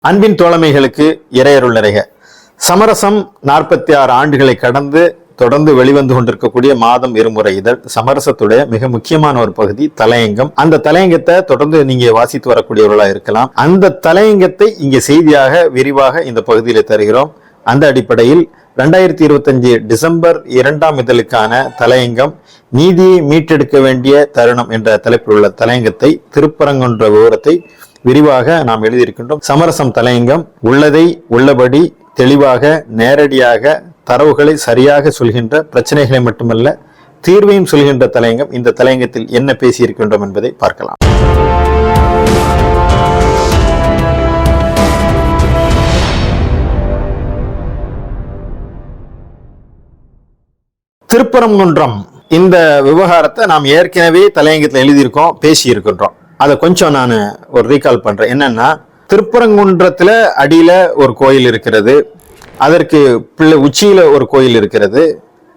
அன்பின் தோழமைகளுக்கு இறையருள் நிறைக. சமரசம் 46 ஆண்டுகளை கடந்து தொடர்ந்து வெளிவந்து கொண்டிருக்கக்கூடிய மாதம் இருமுறை இதழ் சமரசத்துடைய மிக முக்கியமான ஒரு பகுதி தலையங்கம். அந்த தலையங்கத்தை தொடர்ந்து நீங்க வாசித்து வரக்கூடியவர்களா இருக்கலாம். அந்த தலையங்கத்தை இங்கே செய்தியாக விரிவாக இந்த பகுதியில் தருகிறோம். அந்த அடிப்படையில் 2025 டிசம்பர் 2ஆம் இதழுக்கான தலையங்கம் நீதியை மீட்டெடுக்க வேண்டிய தருணம் என்ற தலைப்பில் உள்ள தலையங்கத்தை திருப்பரங்குன்ற விவரத்தை விரிவாக நாம் எழுதியிருக்கின்றோம். சமரசம் தலையங்கம் உள்ளதை உள்ளபடி தெளிவாக நேரடியாக தரவுகளை சரியாக சொல்கின்ற, பிரச்சனைகளை மட்டுமல்ல தீர்வையும் சொல்கின்ற தலையங்கம். இந்த தலையங்கத்தில் என்ன பேசியிருக்கின்றோம் என்பதை பார்க்கலாம். திருப்பரங்குன்றம் இந்த விவகாரத்தை நாம் ஏற்கனவே தலையங்கத்தில் எழுதியிருக்கோம், பேசியிருக்கின்றோம். அதை கொஞ்சம் நான் ஒரு ரீகால் பண்றேன். என்னன்னா, திருப்பரங்குன்றத்துல அடியில ஒரு கோயில் இருக்கிறது, அதற்கு உச்சியில ஒரு கோயில் இருக்கிறது,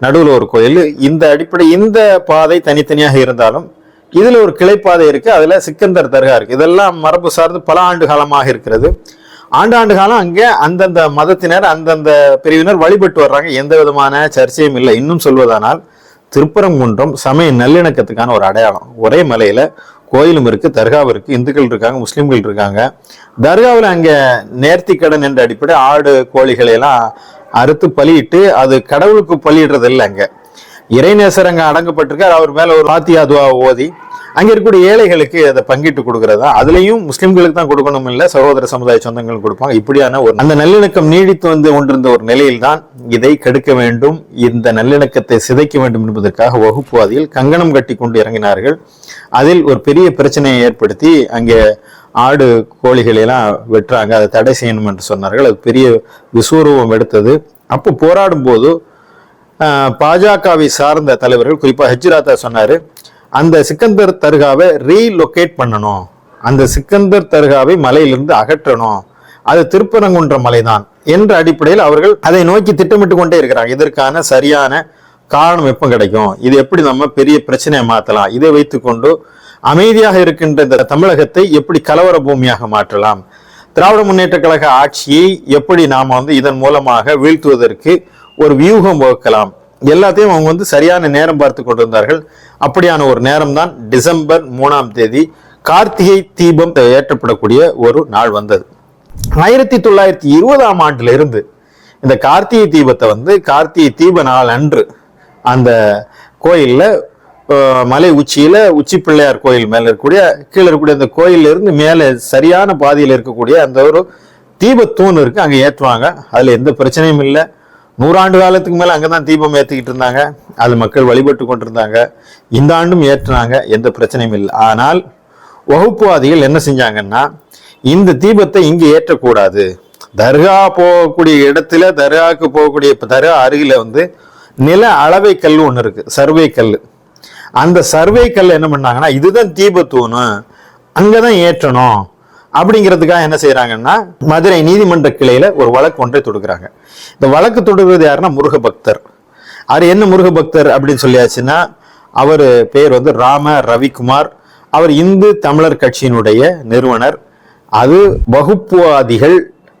நடுவில் ஒரு கோயில். இந்த அடிப்படை இந்த பாதை தனித்தனியாக இருந்தாலும் இதுல ஒரு கிளைப்பாதை இருக்கு, அதுல சிக்கந்தர் தர்கா இருக்கு. இதெல்லாம் மரபு சார்ந்து பல ஆண்டு காலமாக இருக்கிறது. ஆண்டாண்டு காலம் அங்கே அந்தந்த மதத்தினர் அந்தந்த பிரிவினர் வழிபட்டு வர்றாங்க. எந்த விதமான சர்ச்சையும் இல்லை. இன்னும் சொல்வதானால் திருப்பரங்குன்றம் சமய நல்லிணக்கத்துக்கான ஒரு அடையாளம். ஒரே மலையில கோயிலும் இருக்கு, தர்காவும் இருக்கு, இந்துக்கள் இருக்காங்க, முஸ்லிம்கள் இருக்காங்க. தர்காவில் அங்க நேர்த்தி கடன் என்ற அடிப்படை ஆடு கோழிகளை எல்லாம் அறுத்து பலியிட்டு அது கடவுளுக்கு பலியிடுறது இல்லை. அங்க இறைநேசர் அங்க அடங்கப்பட்டிருக்கார். அவர் மேல ஒரு பாத்தியா துவா ஓதி அங்க இருக்கக்கூடிய ஏழைகளுக்கு அதை பங்கிட்டு கொடுக்கறதா. அதுலயும் முஸ்லிம்களுக்கு தான் கொடுக்கணும் இல்லை, சகோதர சமுதாய சொந்தங்கள் கொடுப்பாங்க. இப்படியான ஒரு அந்த நல்லிணக்கம் நீடித்து வந்து கொண்டிருந்த ஒரு நிலையில்தான் இதை கெடுக்க வேண்டும், இந்த நல்லிணக்கத்தை சிதைக்க வேண்டும் என்பதற்காக வகுப்புவாதிகள் கங்கணம் கட்டி கொண்டு இறங்கினார்கள். அதில் ஒரு பெரிய பிரச்சனையை ஏற்படுத்தி அங்கே ஆடு கோழிகளை எல்லாம் வெட்டுறாங்க, அதை தடை செய்யணும் என்று சொன்னார்கள். அது பெரிய விஸ்வரூபம் எடுத்தது. அப்போ போராடும் போது பாஜகவை சார்ந்த தலைவர்கள், குறிப்பா ஹஜ்ராத்தா சொன்னாரு, அந்த சிக்கந்தர் தர்காவை ரீலொகேட் பண்ணணும், அந்த சிக்கந்தர் தர்காவை மலையிலிருந்து அகற்றணும், அது திருப்பரங்குன்ற மலைதான் என்ற அடிப்படையில் அவர்கள் அதை நோக்கி திட்டமிட்டு கொண்டே இருக்கிறாங்க. இதற்கான சரியான காரணம் எப்போ கிடைக்கும், இது எப்படி நம்ம பெரிய பிரச்சனையை மாற்றலாம், இதை வைத்துக்கொண்டு அமைதியாக இருக்கின்ற இந்த தமிழகத்தை எப்படி கலவர பூமியாக மாற்றலாம், திராவிட முன்னேற்ற கழக ஆட்சியை எப்படி நாம இதன் மூலமாக வீழ்த்துவதற்கு ஒரு வியூகம் வகுக்கலாம், எல்லாத்தையும் அவங்க சரியான நேரம் பார்த்து கொண்டிருந்தார்கள். அப்படியான ஒரு நேரம் தான் டிசம்பர் 3ஆம் தேதி கார்த்திகை தீபம் ஏற்றப்படக்கூடிய ஒரு நாள் வந்தது. 1920ஆம் ஆண்டுல இருந்து இந்த கார்த்திகை தீபத்தை கார்த்திகை தீப நாள் அன்று அந்த கோயில்ல மலை உச்சியில உச்சி பிள்ளையார் கோயில் மேல இருக்கக்கூடிய கீழே இருக்கக்கூடிய அந்த கோயில்ல இருந்து மேல சரியான பாதையில் இருக்கக்கூடிய அந்த ஒரு தீபத்தூண் இருக்கு, அங்க ஏற்றுவாங்க. அதுல எந்த பிரச்சனையும் இல்லை. 100 ஆண்டு காலத்துக்கு மேல அங்கதான் தீபம் ஏற்றிக்கிட்டு இருந்தாங்க, அது மக்கள் வழிபட்டு கொண்டிருந்தாங்க. இந்த ஆண்டும் ஏற்றினாங்க, எந்த பிரச்சனையும் இல்லை. ஆனால் வகுப்புவாதிகள் என்ன செஞ்சாங்கன்னா, இந்த தீபத்தை இங்க ஏற்றக்கூடாது, தர்கா போகக்கூடிய இடத்துல தர்காவுக்கு போகக்கூடிய தர்கா அருகில நில அளவை கல் ஒண்ணு இருக்கு, சர்வே கல். அந்த சர்வே கல் என்ன பண்ணாங்கன்னா, இதுதான் தீபத்தூணு, அங்கதான் ஏற்றணும் அப்படிங்கிறதுக்காக என்ன செய்யறாங்கன்னா, மதுரை நீதிமன்ற கிளையில ஒரு வழக்கு ஒன்றை தொடுக்கிறாங்க. இந்த வழக்கு தொடுக்கிறது யாருன்னா முருக பக்தர். அவர் என்ன முருக பக்தர் அப்படின்னு சொல்லியாச்சுன்னா, அவர் பெயர் ராம ரவிக்குமார். அவர் இந்து தமிழர் கட்சியினுடைய நிறுவனர். அது வகுப்புவாதிகள்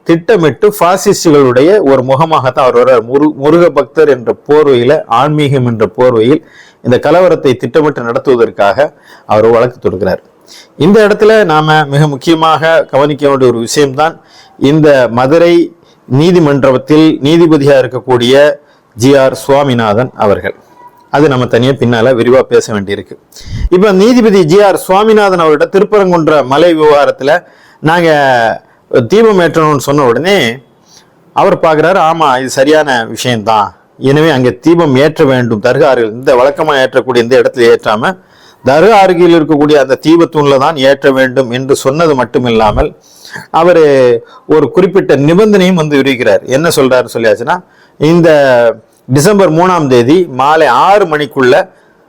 திட்டமிட்டு பாசிஸ்டுகளுடைய ஒரு முகமாகத்தான் அவர் வர்றார். முருக பக்தர் என்ற போர்வையில, ஆன்மீகம் என்ற போர்வையில் இந்த கலவரத்தை திட்டமிட்டு நடத்துவதற்காக அவர் வழக்கு தொடுக்கிறார். இந்த இடத்துல நாம மிக முக்கியமாக கவனிக்க வேண்டிய ஒரு விஷயம்தான், இந்த மதுரை நீதிமன்றத்தில் நீதிபதியாக இருக்கக்கூடிய GR சுவாமிநாதன் அவர்கள். அது நம்ம தனியா பின்னால விரிவா பேச வேண்டியிருக்கு. இப்ப நீதிபதி GR சுவாமிநாதன் அவர்கிட்ட திருப்பரங்குன்ற மலை விவகாரத்துல நாங்க தீபம் ஏற்றணும்னு சொன்ன உடனே அவர் பார்க்கிறாரு, ஆமா இது சரியான விஷயம்தான், எனவே அங்கே தீபம் ஏற்ற வேண்டும், தர்கா அருகில் இந்த வழக்கமா ஏற்றக்கூடிய இந்த இடத்துல ஏற்றாம தர்கா அருகில் இருக்கக்கூடிய அந்த தீபத்தூண்ல தான் ஏற்ற வேண்டும் என்று சொன்னது மட்டுமில்லாமல் அவர் ஒரு குறிப்பிட்ட நிபந்தனையும் விரிக்கிறார். என்ன சொல்றாரு சொல்லியாச்சுன்னா, இந்த டிசம்பர் 3ஆம் தேதி மாலை 6 மணிக்குள்ள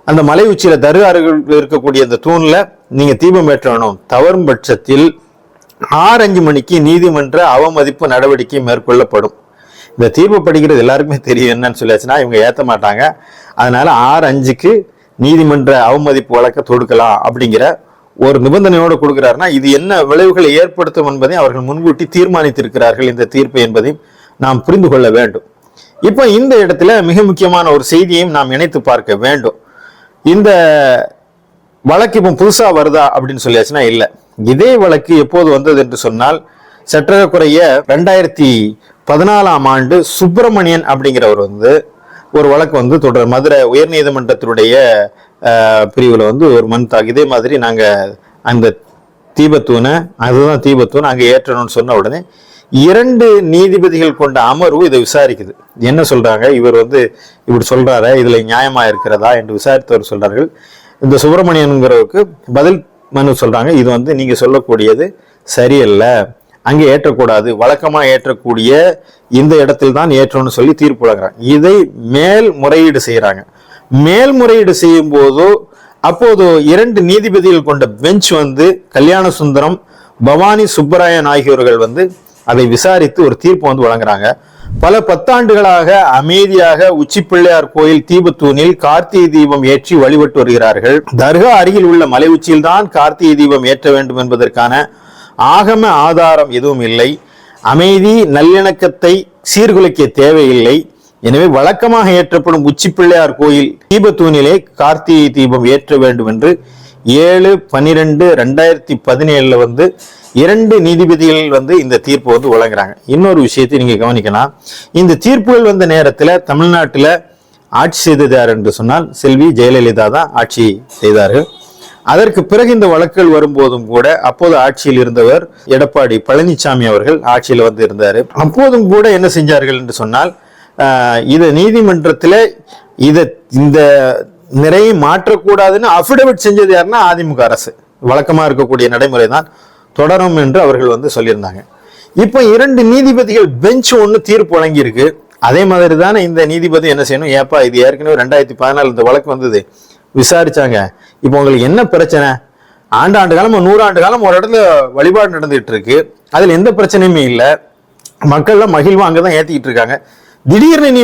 அந்த மலை உச்சியில தர்கா அருகில் இருக்கக்கூடிய அந்த தூண்ல நீங்க தீபம் ஏற்ற வேணும். தவறும் பட்சத்தில் 6:05 மணிக்கு நீதிமன்ற அவமதிப்பு நடவடிக்கை மேற்கொள்ளப்படும். இந்த தீர்ப்பு படிக்கிறது எல்லாருக்குமே தெரியும் என்னன்னு சொல்லியாச்சுன்னா, இவங்க ஏற்ற மாட்டாங்க, அதனால 6:05க்கு நீதிமன்ற அவமதிப்பு வழக்க தொடுக்கலாம் அப்படிங்கிற ஒரு நிபந்தனையோடு கொடுக்கிறாருன்னா இது என்ன விளைவுகளை ஏற்படுத்தும் என்பதை அவர்கள் முன்கூட்டி தீர்மானித்திருக்கிறார்கள் இந்த தீர்ப்பு என்பதையும் நாம் புரிந்து கொள்ள வேண்டும். இப்போ இந்த இடத்துல மிக முக்கியமான ஒரு செய்தியையும் நாம் இணைத்து பார்க்க வேண்டும். இந்த வழக்கு இப்போ புதுசா வருதா அப்படின்னு சொல்லியாச்சுன்னா இல்லை. இதே வழக்கு எப்போது வந்தது என்று சொன்னால் சற்றக்குறைய 2014 ஆண்டு சுப்பிரமணியன் அப்படிங்கிறவர் ஒரு வழக்கு தொடர் மதுரை உயர்நீதிமன்றத்தினுடைய பிரிவுல ஒரு மனு இதே மாதிரி நாங்க அந்த தீபத்தூணை அதுதான் தீபத்தூண் அங்க ஏற்றணும்னு சொன்ன உடனே 2 நீதிபதிகள் கொண்ட அமர்வு இதை விசாரிக்குது. என்ன சொல்றாங்க, இவர் இப்படி சொல்றாரு, இதுல நியாயமா இருக்கிறதா என்று விசாரித்தவர் சொல்றார்கள். இந்த சுப்பிரமணியனுங்கிறவருக்கு பதில் மனு சொல்றாங்க, இது நீங்க சொல்லக்கூடியது சரியல்ல, அங்கே ஏற்றக்கூடாது, வழக்கமா ஏற்றக்கூடிய இந்த இடத்தில் தான் ஏற்றணும்னு சொல்லி தீர்ப்பு வழங்குறாங்க. இதை மேல்முறையீடு செய்யறாங்க. மேல்முறையீடு செய்யும் போது அப்போது 2 நீதிபதிகள் கொண்ட பெஞ்ச் கல்யாண சுந்தரம், பவானி சுப்பராயன் ஆகியோர்கள் அதை விசாரித்து ஒரு தீர்ப்பு வழங்குறாங்க. பல 10 ஆண்டுகளாக அமைதியாக உச்சி பிள்ளையார் கோயில் தீபத்தூணில் கார்த்திகை தீபம் ஏற்றி வழிபட்டு வருகிறார்கள். தர்கா அருகில் உள்ள மலை உச்சியில் தான் கார்த்திகை தீபம் ஏற்ற வேண்டும் என்பதற்கான ஆகம ஆதாரம் எதுவும் இல்லை. அமைதி நல்லிணக்கத்தை சீர்குலைக்க தேவையில்லை. எனவே வழக்கமாக ஏற்றப்படும் உச்சி பிள்ளையார் கோயில் தீபத்தூணிலே கார்த்திகை தீபம் ஏற்ற வேண்டும் என்று 7/12/2017 2 நீதிபதிகள் இந்த தீர்ப்பு வழங்குறாங்க. இன்னொரு விஷயத்தை நீங்க கவனிக்கலாம். இந்த தீர்ப்புகள் வந்த நேரத்தில் தமிழ்நாட்டில் ஆட்சி செய்தது யார் என்று சொன்னால் செல்வி ஜெயலலிதா தான் ஆட்சி செய்தார்கள். அதற்கு பிறகு இந்த வழக்குகள் வரும்போதும் கூட அப்போது ஆட்சியில் இருந்தவர் எடப்பாடி பழனிசாமி அவர்கள் ஆட்சியில் இருந்தாரு. அப்போதும் கூட என்ன செஞ்சார்கள் என்று சொன்னால் இதை நீதிமன்றத்தில் இந்த நிறைய மாற்றக்கூடாதுன்னு அபிடவிட் செஞ்சது யாருன்னா அதிமுக அரசு. வழக்கமா இருக்கக்கூடிய நடைமுறை தான் தொடரும் என்று அவர்கள் சொல்லியிருந்தாங்க. இப்போ 2 நீதிபதிகள் பெஞ்ச் தீர்ப்பு வழங்கி இருக்கு. அதே மாதிரி தானே இந்த நீதிபதி என்ன செய்யணும், ஏப்பா இது ஏற்கனவே 2014 இந்த வழக்கு விசாரிச்சாங்க, இப்போ உங்களுக்கு என்ன பிரச்சனை, ஆண்டு காலம் 100 ஆண்டு காலம் ஒரு இடத்துல வழிபாடு நடந்துகிட்டு இருக்கு, அதுல எந்த பிரச்சனையுமே இல்லை, மக்கள்லாம் மகிழ்வா அங்கதான் ஏத்திக்கிட்டு இருக்காங்க, திடீர்னு நீ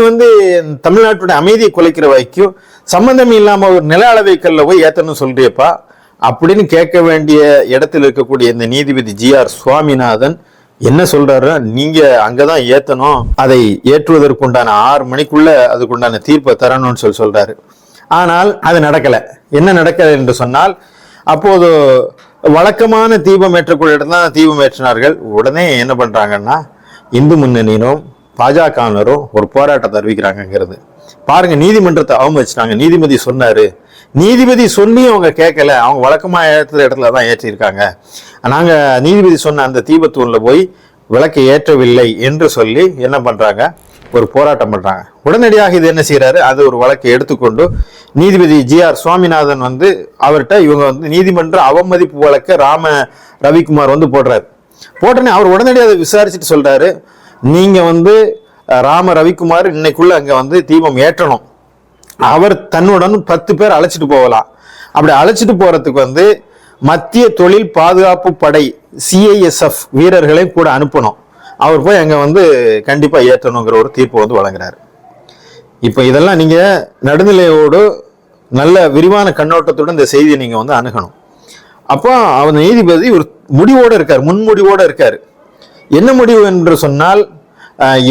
தமிழ்நாட்டுடைய அமைதியை குலைக்கிற வரைக்கும் சம்பந்தம் இல்லாம ஒரு நில அளவை கல்ல போய் ஏத்தணும் சொல்றியப்பா அப்படின்னு கேட்க வேண்டிய இடத்துல இருக்கக்கூடிய இந்த நீதிபதி GR சுவாமிநாதன் என்ன சொல்றாரு, நீங்க அங்கதான் ஏத்தணும், அதை ஏற்றுவதற்குண்டான 6 மணிக்குள்ள அதுக்குண்டான தீர்ப்பை தரணும்னு சொல்றாரு. ஆனால் அது நடக்கல. என்ன நடக்கல என்று சொன்னால் அப்போது வழக்கமான தீபம் ஏற்றக்கூடிய இடம் தான் தீபம் ஏற்றினார்கள். உடனே என்ன பண்றாங்கன்னா இந்து முன்னணியினரும் பாஜகவினரும் ஒரு போராட்டத்தை அறிவிக்கிறாங்கிறது பாருங்க. நீதிமன்றத்தை அவமதிச்சிட்டாங்க. நீதிபதி சொன்னாரு, நீதிபதி சொல்லி அவங்க கேட்கல, அவங்க வழக்கமா ஏற்ற இடத்துல தான் ஏற்றிருக்காங்க, நாங்க நீதிபதி சொன்ன அந்த தீபத்தூன்ல போய் விளக்கை ஏற்றவில்லை என்று சொல்லி என்ன பண்றாங்க, ஒரு போராட்டம் பண்றாங்க. உடனடியாக இது என்ன செய்யறாரு, அது ஒரு வழக்கை எடுத்துக்கொண்டு நீதிபதி GR சுவாமிநாதன் அவர்கிட்ட இவங்க நீதிமன்ற அவமதிப்பு வழக்க ராம ரவிக்குமார் போடுறாரு. போட்டோன்னே அவர் உடனடியாக அதை விசாரிச்சுட்டு சொல்றாரு, நீங்க ராம ரவிக்குமார் இன்னைக்குள்ள அங்க தீபம் ஏற்றணும், அவர் தன்னுடன் 10 பேர் அழைச்சிட்டு போகலாம், அப்படி அழைச்சிட்டு போறதுக்கு மத்திய தொழில் பாதுகாப்பு படை CISF வீரர்களை கூட அனுப்பணும், அவர் போய் அங்க கண்டிப்பா ஏற்றணுங்கிற ஒரு தீர்ப்பு வழங்குறாரு. இப்ப இதெல்லாம் நீங்க நடுநிலையோடு நல்ல விரிவான கண்ணோட்டத்துடன் இந்த செய்தியை நீங்க அணுகணும். அப்போ அவர் நீதிபதி ஒரு முடிவோடு இருக்காரு, முன்முடிவோடு இருக்காரு. என்ன முடிவு என்று சொன்னால்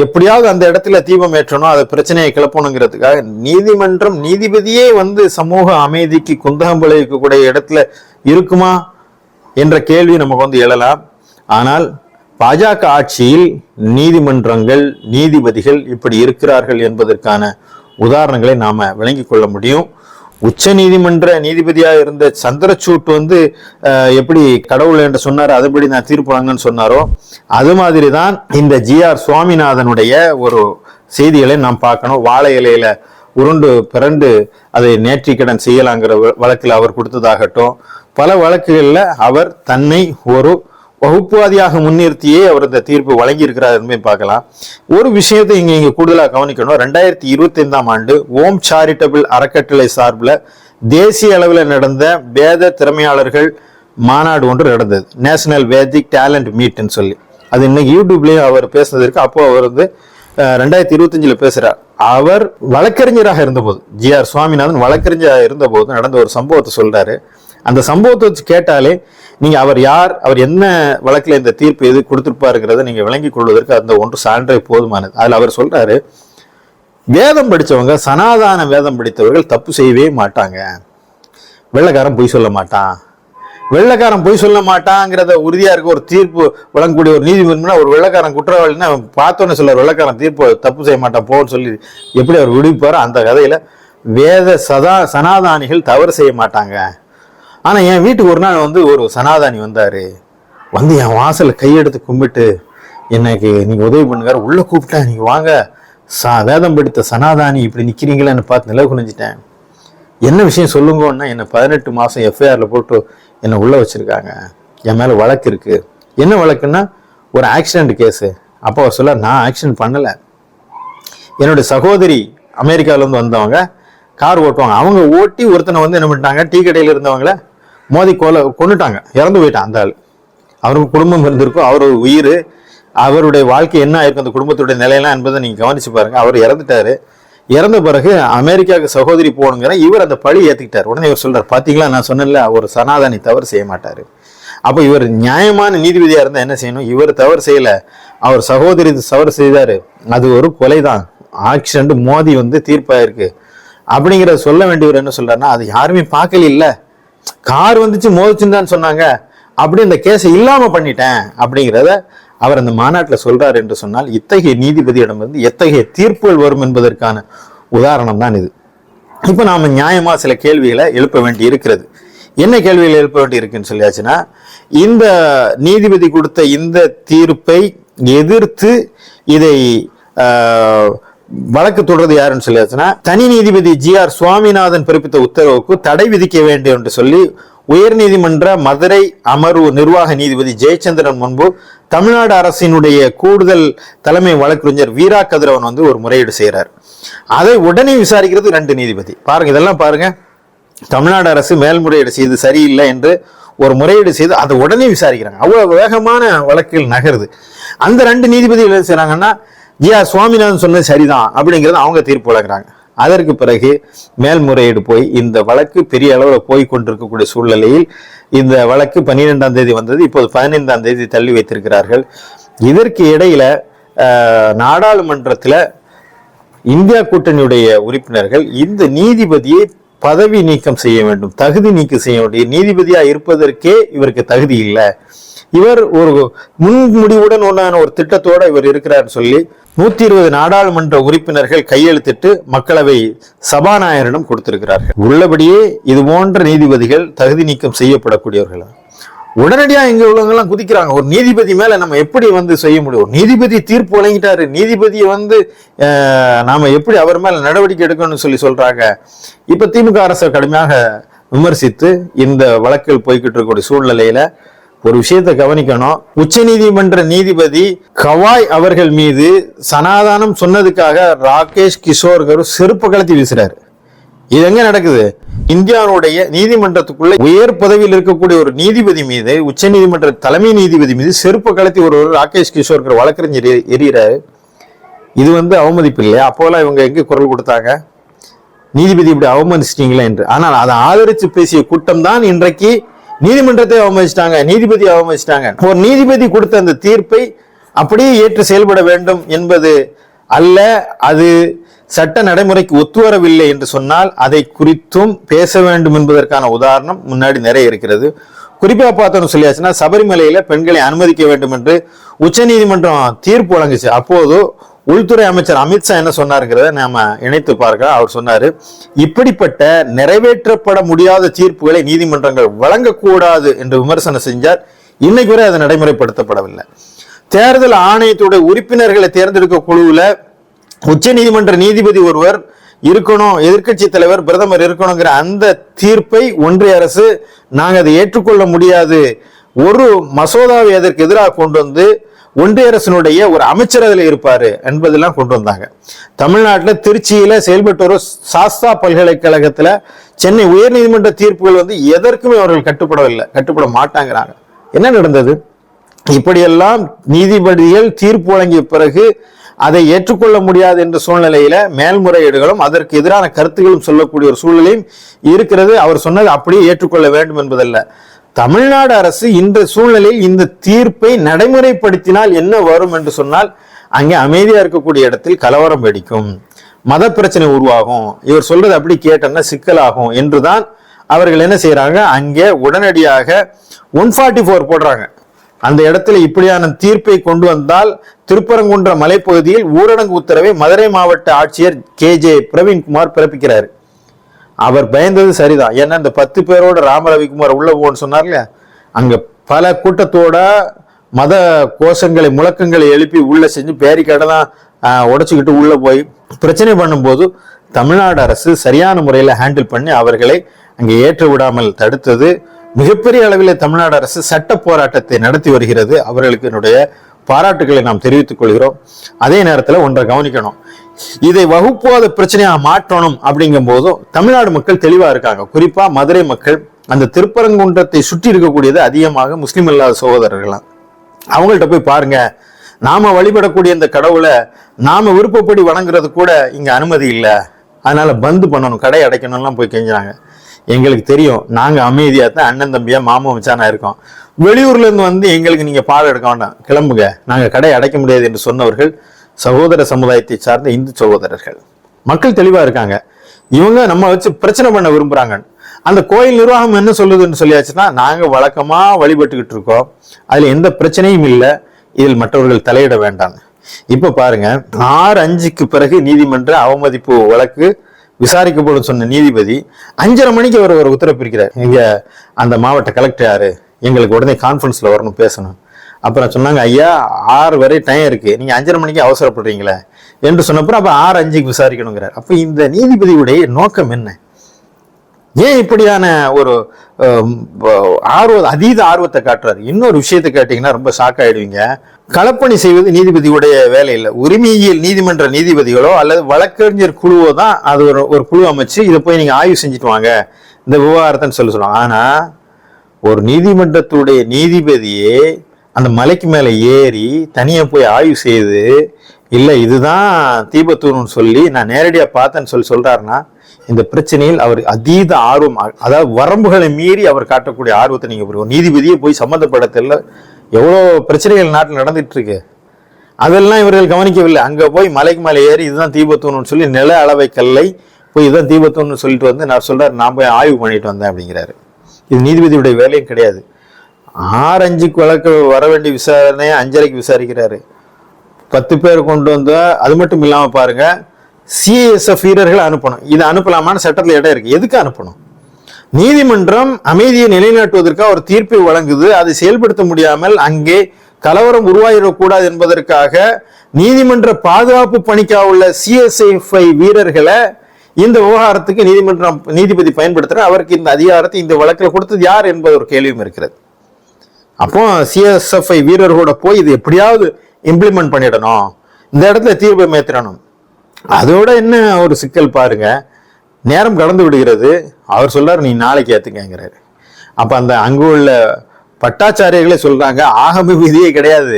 எப்படியாவது அந்த இடத்துல தீபம் ஏற்றணும், அதை பிரச்சனையை கிளப்பணுங்கிறதுக்காக நீதிபதியே சமூக அமைதிக்கு குந்தகம் விளைவிக்கக்கூடிய இடத்துல இருக்குமா என்ற கேள்வி நமக்கு எழலாம். ஆனால் பாஜக ஆட்சியில் நீதிமன்றங்கள் நீதிபதிகள் இப்படி இருக்கிறார்கள் என்பதற்கான உதாரணங்களை நாம விளங்கிக் கொள்ள முடியும். உச்ச நீதிமன்ற நீதிபதியாக இருந்த சந்திரசூட் எப்படி கடவுள் என்று சொன்னார், அதுபடி நான் தீர்ப்பு வழங்கன்னு சொன்னாரோ அது மாதிரி தான் இந்த GR சுவாமிநாதனுடைய ஒரு செய்திகளை நாம் பார்க்கணும். வாழை இலையில உருண்டு பிறண்டு அதை நேர்த்திக்கடன் செய்யலாங்கிற வழக்கில் அவர் கொடுத்ததாகட்டும், பல வழக்குகளில் அவர் தன்னை ஒரு வகுப்புவாதியாக முன்னிறுத்தியே அவர் இந்த தீர்ப்பு வழங்கி இருக்கிறார் என்பதை பார்க்கலாம். ஒரு விஷயத்தை இங்க கூடுதலாக கவனிக்கணும். 2025 ஆண்டு ஓம் சாரிட்டபிள் அறக்கட்டளை சார்பில் தேசிய அளவில் நடந்த வேத திறமையாளர்கள் மாநாடு ஒன்று நடந்தது, நேஷனல் வேதிக் டேலண்ட் மீட்னு சொல்லி. அது இன்னைக்கு யூடியூப்லயும் அவர் பேசுனதற்கு அப்போ அவர் 2025 பேசுறார். அவர் வழக்கறிஞராக இருந்தபோது GR சுவாமிநாதன் வழக்கறிஞராக இருந்தபோது நடந்த ஒரு சம்பவத்தை சொல்றாரு. அந்த சம்பவத்தை வச்சு கேட்டாலே நீங்க அவர் யார், அவர் என்ன வழக்குல இந்த தீர்ப்பு எது கொடுத்திருப்பாருங்கிறத நீங்க விளங்கி கொள்வதற்கு அந்த ஒன்று சான்றே போதுமானது. அதுல அவர் சொல்றாரு, வேதம் படிச்சவங்க, சனாதான வேதம் படித்தவர்கள் தப்பு செய்யவே மாட்டாங்க, வெள்ளைக்காரன் பொய் சொல்ல மாட்டான், வெள்ளைக்காரன் பொய் சொல்ல மாட்டாங்கிறத உறுதியா இருக்க ஒரு தீர்ப்பு வழங்கக்கூடிய ஒரு நீதிமன்றம்னா ஒரு வெள்ளைக்காரன் குற்றவாளின்னா பார்த்தோன்னு சொல்ல வெள்ளைக்காரன் தீர்ப்பு தப்பு செய்ய மாட்டான் போன்னு சொல்லி எப்படி அவர் விடுவிப்பாரோ அந்த கதையில வேத சனாதானிகள் தவறு செய்ய மாட்டாங்க. ஆனா என் வீட்டுக்கு ஒரு நாள் வந்து ஒரு சனாதானி வந்தாரு, வந்து என் வாசல கையெடுத்து கும்பிட்டு எனக்கு நீங்க உதவி பண்ணுங்க, உள்ள கூப்பிட்டேன், நீங்க வாங்க, வேதம் படித்த சனாதானி இப்படி நிக்கிறீங்களேன்னு பார்த்து நிலவு குனிஞ்சிட்டேன், என்ன விஷயம் சொல்லுங்கன்னா, என்னை 18 மாசம் எஃப்ஐஆர்ல போட்டு என்னை உள்ள வச்சிருக்காங்க, என் மேல வழக்கு இருக்கு. என்ன வழக்குன்னா ஒரு ஆக்சிடென்ட் கேஸு. அப்போ அவர் சொல்ல, நான் ஆக்சிடென்ட் பண்ணல, என்னுடைய சகோதரி அமெரிக்காவில இருந்து வந்தவங்க கார் ஓட்டுவாங்க, அவங்க ஓட்டி ஒருத்தனை வந்து என்ன பண்ணிட்டாங்க, டீ கடையில் இருந்தவங்கள மோதி கொண்டுட்டாங்க, இறந்து போயிட்டான் அந்த ஆள். அவருக்கு குடும்பம் இருந்திருக்கும், அவரோட உயிர், அவருடைய வாழ்க்கை என்ன ஆயிருக்கும், அந்த குடும்பத்துடைய நிலையெல்லாம் என்பதை நீங்க கவனிச்சு பாருங்க. அவர் இறந்துட்டாரு. இறந்த பிறகு அமெரிக்காவுக்கு சகோதரி போகணுங்கிற இவர் அந்த பழி ஏத்துக்கிட்டார். உடனே இவர் சொல்றாரு, பாத்தீங்களா நான் சொன்னேன்ல ஒரு சனாதானி தவறு செய்ய மாட்டாரு. அப்ப இவர் நியாயமான நீதிபதியா இருந்தா என்ன செய்யணும், இவர் தவறு செய்யல, அவர் சகோதரி தவறு செய்தாரு, அது ஒரு கொலைதான், ஆக்சிடென்ட் மோதி வந்து தீர்ப்பாயிருக்கு அப்படிங்கிறத சொல்ல வேண்டியவர் என்ன சொல்றாருன்னா, அது யாருமே பார்க்கல, இல்ல கார் வந்துச்சு மோதிச்சுன்னு தான் சொன்னாங்க, அப்படி இந்த கேஸை இல்லாம பண்ணிட்டேன் அப்படிங்கிறத அவர் அந்த மாநாட்டில் சொல்றாரு என்று சொன்னால், இத்தகைய நீதிபதியிடமிருந்து எத்தகைய தீர்ப்புகள் வரும் என்பதற்கான உதாரணம் தான் இது. இப்ப நாம நியாயமா சில கேள்விகளை எழுப்ப வேண்டி இருக்கிறது. என்ன கேள்விகள் எழுப்ப வேண்டி இருக்குன்னு சொல்லியாச்சுன்னா, இந்த நீதிபதி கொடுத்த இந்த தீர்ப்பை எதிர்த்து இதை வழக்கு தொடர்றது யாருன்னு சொல்லியாச்சுன்னா, தனி நீதிபதி ஜி.ஆர். சுவாமிநாதன் பிறப்பித்த உத்தரவுக்கு தடை விதிக்க வேண்டும் என்று சொல்லி உயர் நீதிமன்ற மதுரை அமர்வு நிர்வாக நீதிபதி ஜெயச்சந்திரன் முன்பு தமிழ்நாடு அரசினுடைய கூடுதல் தலைமை வழக்கறிஞர் வீரா கதிரவன் வந்து ஒரு முறையீடு செய்யறார். அதை உடனே விசாரிக்கிறது 2 நீதிபதி. பாருங்க, இதெல்லாம் பாருங்க, தமிழ்நாடு அரசு மேல்முறையீடு செய்து சரியில்லை என்று ஒரு முறையீடு செய்து அதை உடனே விசாரிக்கிறாங்க. அவ்வளவு வேகமான வழக்கில் நகருது. அந்த 2 நீதிபதிகள் என்ன செய்யறாங்கன்னா, ஜி.ஆர். சுவாமிநாதன் சொன்னது சரிதான் அப்படிங்கிறத அவங்க தீர்ப்பு வழங்குறாங்க. அதற்கு பிறகு மேல்முறையீடு போய் இந்த வழக்கு பெரிய அளவில் போய் கொண்டிருக்கக்கூடிய சூழ்நிலையில் இந்த வழக்கு 12ஆம் தேதி வந்தது, இப்போது 15ஆம் தேதி தள்ளி வைத்திருக்கிறார்கள். இதற்கு இடையில நாடாளுமன்றத்தில் இந்தியா கூட்டணியுடைய உறுப்பினர்கள் இந்த நீதிபதியை பதவி நீக்கம் செய்ய வேண்டும், தகுதி நீக்கம் செய்ய வேண்டும், நீதிபதியா இருப்பதற்கே இவருக்கு தகுதி இல்லை, இவர் ஒரு முன்முடிவுடன் ஒன்றான ஒரு திட்டத்தோட இவர் இருக்கிறார் சொல்லி 120 நாடாளுமன்ற உறுப்பினர்கள் கையெழுத்திட்டு மக்களவை சபாநாயகரிடம் கொடுத்திருக்கிறார்கள். உள்ளபடியே இது போன்ற நீதிபதிகள் தகுதி நீக்கம் செய்யப்படக்கூடியவர்கள். உடனடியா இங்க உள்ளவங்க எல்லாம் குதிக்கிறாங்க, ஒரு நீதிபதி மேல நம்ம எப்படி வந்து செய்ய முடியும், நீதிபதி தீர்ப்பு வழங்கிட்டாரு, நீதிபதியை வந்து நாம எப்படி அவர் மேல நடவடிக்கை எடுக்கணும்னு சொல்லி சொல்றாங்க. இப்ப திமுக அரசை கடுமையாக விமர்சித்து இந்த வழக்கில் போய்கிட்டு இருக்கக்கூடிய சூழ்நிலையில ஒரு விஷயத்தை கவனிக்கணும். உச்ச நீதிமன்ற நீதிபதி கவாய் அவர்கள் மீது சனாதானம் சொன்னதுக்காக ராகேஷ் கிஷோர் செருப்பு கலத்தி வீசுறாரு. இது எங்க நடக்குது, இந்தியாவுடைய நீதிமன்றத்துக்குள்ள உயர் பதவியில் இருக்கக்கூடிய ஒரு நீதிபதி மீது, உச்ச நீதிமன்ற தலைமை நீதிபதி மீது செருப்பு கலத்தி ஒரு ராகேஷ் கிஷோர் வழக்கறிஞர் எறிகிறாரு. இது வந்து அவமதிப்பு இல்லையா? அப்போலாம் இவங்க எங்க குரல் கொடுத்தாங்க, நீதிபதி இப்படி அவமதிச்சிட்டீங்களா என்று. ஆனால் அதை ஆதரித்து பேசிய கூட்டம் தான் இன்றைக்கு நீதிமன்றத்தை அவமதிச்சிட்டாங்க, நீதிபதி அவமதிச்சிட்டாங்க. ஒரு நீதிபதி கொடுத்த அந்த தீர்ப்பை அப்படியே ஏற்று செயல்பட வேண்டும் என்பது அல்ல, அது சட்ட நடைமுறைக்கு ஒத்துவரவில்லை என்று சொன்னால் அதை குறித்தும் பேச வேண்டும் என்பதற்கான உதாரணம் முன்னாடி நிறைய இருக்கிறது. குறிப்பா பார்த்தோம்னு சொல்லியாச்சுன்னா, சபரிமலையில பெண்களை அனுமதிக்க வேண்டும் என்று உச்ச நீதிமன்றம் தீர்ப்பு வழங்குச்சு. அப்போது உள்துறை அமைச்சர் அமித்ஷா என்ன சொன்னாருங்கிறத நாம இணைத்து பார்க்க. அவர் சொன்னாரு, இப்படிப்பட்ட நிறைவேற்றப்பட முடியாத தீர்ப்புகளை நீதிமன்றங்கள் வழங்கக்கூடாது என்று விமர்சனம் செஞ்சார். இன்னைக்கு வரை அது நடைமுறைப்படுத்தப்படவில்லை. தேர்தல் ஆணையத்துடைய உறுப்பினர்களை தேர்ந்தெடுக்க குழுவுல உச்ச நீதிமன்ற நீதிபதி ஒருவர் இருக்கணும், எதிர்கட்சி தலைவர் பிரதமர் இருக்கணுங்கிற அந்த தீர்ப்பை ஒன்றிய அரசு நாங்க அதை ஏற்றுக்கொள்ள முடியாது, ஒரு மசோதாவை அதற்கு எதிராக கொண்டு வந்து ஒன்றிய அரசினுடைய ஒரு அமைச்சர் அதில் இருப்பாரு என்பதெல்லாம் கொண்டு வந்தாங்க. தமிழ்நாட்டில் திருச்சியில செயல்பட்டு வரும் சாஸ்தா பல்கலைக்கழகத்துல சென்னை உயர் நீதிமன்ற தீர்ப்புகள் வந்து எதற்குமே அவர்கள் கட்டுப்படவில்லை, கட்டுப்பட மாட்டாங்கிறாங்க. என்ன நடந்தது? இப்படியெல்லாம் நீதிபதிகள் தீர்ப்பு வழங்கிய பிறகு அதை ஏற்றுக்கொள்ள முடியாது என்ற சூழ்நிலையில மேல்முறையீடுகளும் அதற்கு எதிரான கருத்துக்களும் சொல்லக்கூடிய ஒரு சூழ்நிலையும் இருக்கிறது. அவர் சொன்னது அப்படியே ஏற்றுக்கொள்ள வேண்டும் என்பதல்ல. தமிழ்நாடு அரசு இந்த சூழ்நிலையில் இந்த தீர்ப்பை நடைமுறைப்படுத்தினால் என்ன வரும் என்று சொன்னால், அங்கே அமைதியா இருக்கக்கூடிய இடத்தில் கலவரம் வெடிக்கும், மத பிரச்சனை உருவாகும், இவர் சொல்றது அப்படி கேட்டோம்னா சிக்கலாகும் என்றுதான் அவர்கள் என்ன செய்யறாங்க, அங்கே உடனடியாக 144 போடுறாங்க. அந்த இடத்துல இப்படியான தீர்ப்பை கொண்டு வந்தால் திருப்பரங்குன்ற மலைப்பகுதியில் ஊரடங்கு உத்தரவை மதுரை மாவட்ட ஆட்சியர் KJ பிரவீன்குமார் பிறப்பிக்கிறார். அவர் பயந்தது சரிதான். ஏன்னா இந்த 10 பேரோட ராமரவிக்குமார் உள்ள போன்னு சொன்னார் இல்லையா, அங்க பல கூட்டத்தோட மத கோஷங்களை முழக்கங்களை எழுப்பி உள்ள செஞ்சு பேரிக்கடலாம் உடைச்சுக்கிட்டு உள்ள போய் பிரச்சனை பண்ணும்போது தமிழ்நாடு அரசு சரியான முறையில் ஹேண்டில் பண்ணி அவர்களை அங்கே ஏற்ற விடாமல் தடுத்தது. மிகப்பெரிய அளவில் தமிழ்நாடு அரசு சட்ட போராட்டத்தை நடத்தி வருகிறது. அவர்களுக்கு என்னுடைய பாராட்டுகளை நாம் தெரிவித்துக் கொள்கிறோம். அதே நேரத்தில் ஒன்றை கவனிக்கணும், இதை வகுப்புவாத பிரச்சனையா மாற்றணும் அப்படிங்கும் போதும் தமிழ்நாடு மக்கள் தெளிவா இருக்காங்க. குறிப்பா மதுரை மக்கள் அந்த திருப்பரங்குன்றத்தை சுற்றி இருக்கக்கூடியது அதிகமாக முஸ்லிம் இல்லாத சகோதரர்களாம். அவங்கள்ட்ட போய் பாருங்க, நாம வழிபடக்கூடிய இந்த கடவுளை நாம விருப்பப்படி வணங்குறது கூட இங்க அனுமதி இல்லை, அதனால பந்து பண்ணணும், கடை அடைக்கணும்லாம் போய் கெஞ்சாங்க. எங்களுக்கு தெரியும், நாங்க அமைதியா தான் அண்ணன் தம்பியா மாமா மச்சானா இருக்கோம், வெளியூர்ல இருந்து வந்து எங்களுக்கு நீங்க பாடம் எடுக்க வேண்டாம், கிளம்புங்க, நாங்க கடை அடைக்க முடியாது என்று சொன்னவர்கள் சகோதர சமுதாயத்தை சார்ந்த இந்து சகோதரர்கள். மக்கள் தெளிவா இருக்காங்க. இவங்க நம்ம வச்சு பிரச்சனை பண்ண விரும்புறாங்க. அந்த கோயில் நிர்வாகம் என்ன சொல்லுதுன்னு சொல்லியாச்சுன்னா, நாங்க வழக்கமா வழிபட்டுக்கிட்டு இருக்கோம், அதுல எந்த பிரச்சனையும் இல்லை, இதில் மற்றவர்கள் தலையிட வேண்டாம். இப்ப பாருங்க, 6:05 பிறகு நீதிமன்ற அவமதிப்பு வழக்கு விசாரிக்கப்படும் சொன்ன நீதிபதி 5:30 மணிக்கு அவர் ஒரு உத்தரப்பிருக்கிறார். இங்க அந்த மாவட்ட கலெக்டர் யாரு, எங்களுக்கு உடனே கான்ஃபரன்ஸ்ல வரணும், பேசணும். அப்புறம் சொன்னாங்க, ஐயா 6 வரை டைம் இருக்கு, நீங்க 5:30 மணிக்கு அவசரப்படுறீங்களே என்று சொன்னப்பறம் அப்ப 6:05 விசாரிக்கணுங்கிறார். அப்ப இந்த நீதிபதியுடைய நோக்கம் என்ன? ஏன் இப்படியான ஒரு அதீத ஆர்வத்தை காட்டுறாரு? இன்னொரு விஷயத்தை கேட்டீங்கன்னா ரொம்ப ஷாக் ஆயிடுவீங்க. களப்பணி செய்வது நீதிபதியுடைய வேலை இல்லை. உரிமையியல் நீதிமன்ற நீதிபதிகளோ அல்லது வழக்கறிஞர் குழுவோ தான் அது ஒரு குழு அமைச்சு இதை போய் நீங்க ஆய்வு செஞ்சுட்டு வாங்க இந்த விவகாரத்தைன்னு சொல்லுவாங்க. ஆனா ஒரு நீதிமன்றத்துடைய நீதிபதியே அந்த மலைக்கு மேல ஏறி தனியா போய் ஆய்வு செய்து இல்லை இதுதான் தீபத்தூர்னு சொல்லி நான் நேரடியா பார்த்தேன்னு சொல்றாருன்னா, இந்த பிரச்சனையில் அவர் அதீத ஆர்வம், அதாவது வரம்புகளை மீறி அவர் காட்டக்கூடிய ஆர்வத்தை நீங்க ஒரு நீதிபதியை போய் சம்மந்தப்படத்தில் எவ்வளோ பிரச்சனைகள் நாட்டில் நடந்துட்டு இருக்கு, அதெல்லாம் இவர்கள் கவனிக்கவில்லை. அங்க போய் மலைக்கு மேலே ஏறி இதுதான் தீபத்தூர்னு சொல்லி நில அளவை கல்லை போய் இதுதான் தீபத்தூர்னு சொல்லிட்டு வந்து நான் சொல்றாரு, நான் போய் ஆய்வு பண்ணிட்டு வந்தேன் அப்படிங்கிறாரு. இது நீதிபதியுடைய வேலையும் கிடையாது. 6:05 வழக்கு வர வேண்டிய விசாரணையை 5:30 விசாரிக்கிறாரு. 10 பேர் கொண்டு வந்த, அது மட்டும் இல்லாம பாருங்க, CISF வீரர்களை அனுப்பணும். இதை அனுப்பலாமான்னு சட்டத்தில் இடம் இருக்கு. எதுக்கு அனுப்பணும்? நீதிமன்றம் அமைதியை நிலைநாட்டுவதற்காக ஒரு தீர்ப்பை வழங்குது, அதை செயல்படுத்த முடியாமல் அங்கே கலவரம் உருவாகிடக்கூடாது என்பதற்காக நீதிமன்ற பாதுகாப்பு பணிக்காக உள்ள CSF வீரர்களை இந்த விவகாரத்துக்கு நீதிபதி பயன்படுத்துற, அவருக்கு இந்த அதிகாரத்தை இந்த வழக்கில் கொடுத்தது யார் என்பது ஒரு கேள்வியும் இருக்கிறது. அப்போ CSF வீரர்களோட போய் இது எப்படியாவது இம்ப்ளிமெண்ட் பண்ணிடணும், இந்த இடத்துல தீர்ப்பை மேத்திரணும். அதோட என்ன ஒரு சிக்கல் பாருங்க, நேரம் கடந்து விடுகிறது. அவர் சொல்றாரு நீ நாளைக்கு ஏத்துக்கிறாரு. அப்ப அந்த அங்கு உள்ள பட்டாச்சாரியர்களே சொல்றாங்க, ஆகம விதியே கிடையாது,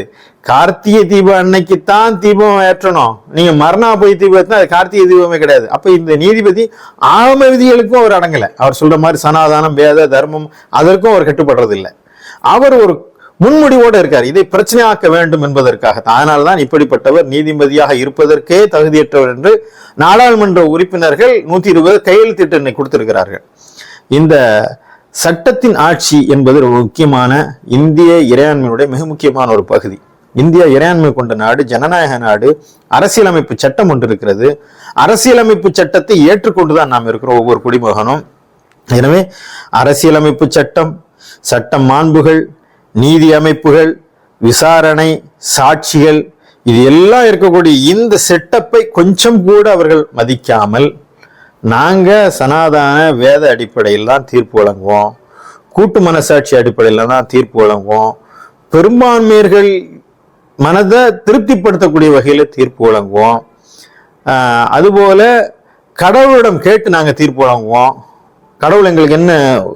கார்த்திகை தீபம் அன்னைக்குத்தான் தீபம் ஏற்றணும், நீங்க மறுநா போய் தீபம் ஏற்றினா அது கார்த்திகை தீபமே கிடையாது. அப்ப இந்த நீதிபதி ஆகம விதிகளுக்கும் அவர் அடங்கலை. அவர் சொல்ற மாதிரி சனாதானம் வேத தர்மம் அதற்கும் அவர் கட்டுப்படுறது இல்லை. அவர் ஒரு முன்முடிவோடு இருக்கார், இதை பிரச்சனையாக்க வேண்டும் என்பதற்காக. அதனால்தான் இப்படிப்பட்டவர் நீதிபதியாக இருப்பதற்கே தகுதியற்றவர் என்று நாடாளுமன்ற உறுப்பினர்கள் 120 கையெழுத்திட்டு கொடுத்திருக்கிறார்கள். இந்த சட்டத்தின் ஆட்சி என்பது ஒரு முக்கியமான இந்திய இறையாண்மையுடைய மிக முக்கியமான ஒரு பகுதி. இந்தியா இறையாண்மை கொண்ட நாடு, ஜனநாயக நாடு, அரசியலமைப்பு சட்டம் ஒன்று இருக்கிறது. அரசியலமைப்பு சட்டத்தை ஏற்றுக்கொண்டுதான் நாம் இருக்கிறோம் ஒவ்வொரு குடிமகனும். எனவே அரசியலமைப்பு சட்டம், சட்ட மாண்புகள், நீதி அமைப்புகள், விசாரணை, சாட்சிகள், இது எல்லாம் இருக்கக்கூடிய இந்த செட்டப்பை கொஞ்சம் கூட அவர்கள் மதிக்காமல், நாங்க சனாதன வேத அடிப்படையில் தான் தீர்ப்பு வழங்குவோம், கூட்டு மனசாட்சி அடிப்படையில் தான் தீர்ப்பு வழங்குவோம், பெரும்பான்மையர்கள் மனதை திருப்திப்படுத்தக்கூடிய வகையில் தீர்ப்பு வழங்குவோம், அதுபோல கடவுளிடம் கேட்டு நாங்கள் தீர்ப்பு வழங்குவோம், கடவுள் எங்களுக்கு என்ன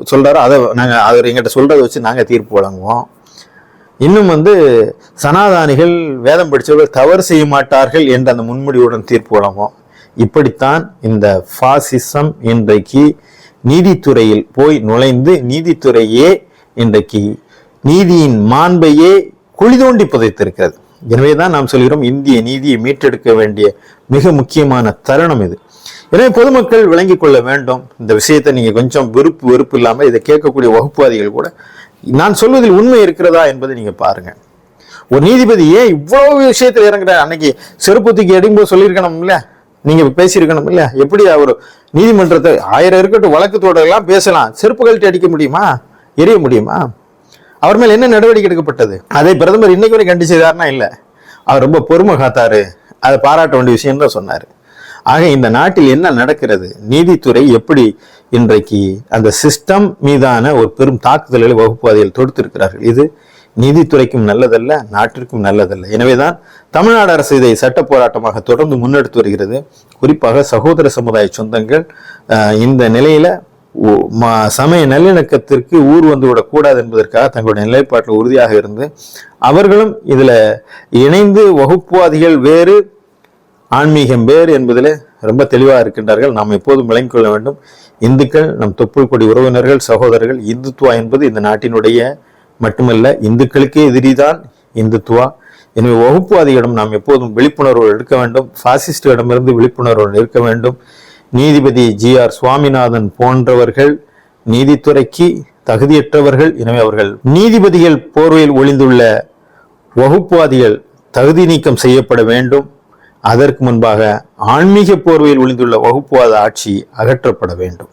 சொல்றாரோ அதை நாங்கள் அவர் எங்கிட்ட சொல்றதை வச்சு நாங்கள் தீர்ப்பு வழங்குவோம். இன்னும் வந்து சனாதானிகள் வேதம் படித்தவர்கள் தவறு செய்ய மாட்டார்கள் என்ற அந்த முன்முடிவுடன் தீர்ப்பு வழங்கும். இப்படித்தான் இந்த பாசிசம் இன்றைக்கு நீதித்துறையில் போய் நுழைந்து நீதித்துறையே இன்றைக்கு நீதியின் மாண்பையே குழி தோண்டி புதைத்திருக்கிறது. எனவேதான் நாம் சொல்கிறோம், இந்திய நீதியை மீட்டெடுக்க வேண்டிய மிக முக்கியமான தருணம் இது. எனவே பொதுமக்கள் விளங்கிக் கொள்ள வேண்டும். இந்த விஷயத்தை நீங்க கொஞ்சம் வெறுப்பு இல்லாம இதை கேட்கக்கூடிய வகுப்புவாதிகள் கூட நான் சொல்வதில் உண்மை இருக்கிறதா என்பதை நீங்க பாருங்க. ஒரு நீதிபதி ஏன் இவ்வளவு விஷயத்தில் இறங்குற? அன்னைக்கு செருப்புத்திக்கு அடிக்கும்போது சொல்லியிருக்கணும் இல்ல, நீங்க பேசியிருக்கணும் இல்ல? எப்படி அவர் நீதிமன்றத்தை 1000 இருக்கட்டும் வழக்கு தொடரலாம் பேசலாம், செருப்பு கழட்டி அடிக்க முடியுமா? எரிய முடியுமா? அவர் மேல் என்ன நடவடிக்கை எடுக்கப்பட்டது? அதை பிரதமர் இன்னைக்கு வரை கண்டிச்சதாருன்னா இல்ல, அவர் ரொம்ப பொறுமை காத்தாரு, அதை பாராட்ட வேண்டிய விஷயம் தான் சொன்னாரு. ஆக இந்த நாட்டில் என்ன நடக்கிறது, நீதித்துறை எப்படி இன்றைக்கு அந்த சிஸ்டம் மீதான ஒரு பெரும் தாக்குதல்களை வகுப்புவாதிகள் தொடுத்திருக்கிறார்கள். இது நீதித்துறைக்கும் நல்லதல்ல, நாட்டிற்கும் நல்லதல்ல. எனவேதான் தமிழ்நாடு அரசு இதை சட்ட போராட்டமாக தொடர்ந்து முன்னெடுத்து வருகிறது. குறிப்பாக சகோதர சமுதாய சொந்தங்கள் இந்த நிலையில சமய நல்லிணக்கத்திற்கு ஊர் வந்து விடக்கூடாது என்பதற்காக தங்களுடைய நிலைப்பாட்டில் உறுதியாக இருந்து அவர்களும் இதுல இணைந்து வகுப்புவாதிகள் வேறு ஆன்மீகம் வேறு என்பதில் ரொம்ப தெளிவாக இருக்கின்றார்கள். நாம் எப்போதும் விளங்கிக் கொள்ள வேண்டும். இந்துக்கள் நம் தொப்புள் கொடி உறவினர்கள், சகோதரர்கள். இந்துத்துவா என்பது இந்த நாட்டினுடைய மட்டுமல்ல, இந்துக்களுக்கே எதிரிதான் இந்துத்துவா. எனவே வகுப்புவாதிகளிடம் நாம் எப்போதும் விழிப்புணர்வு எடுக்க வேண்டும். பாசிஸ்டிடமிருந்து விழிப்புணர்வு இருக்க வேண்டும். நீதிபதி GR சுவாமிநாதன் போன்றவர்கள் நீதித்துறைக்கு தகுதியற்றவர்கள். எனவே அவர்கள் நீதிபதிகள் போர்வையில் ஒளிந்துள்ள வகுப்புவாதிகள் தகுதி நீக்கம் செய்யப்பட வேண்டும். அதற்கு முன்பாக ஆன்மீக போர்வையில் ஒளிந்துள்ள வகுப்புவாத ஆட்சி அகற்றப்பட வேண்டும்.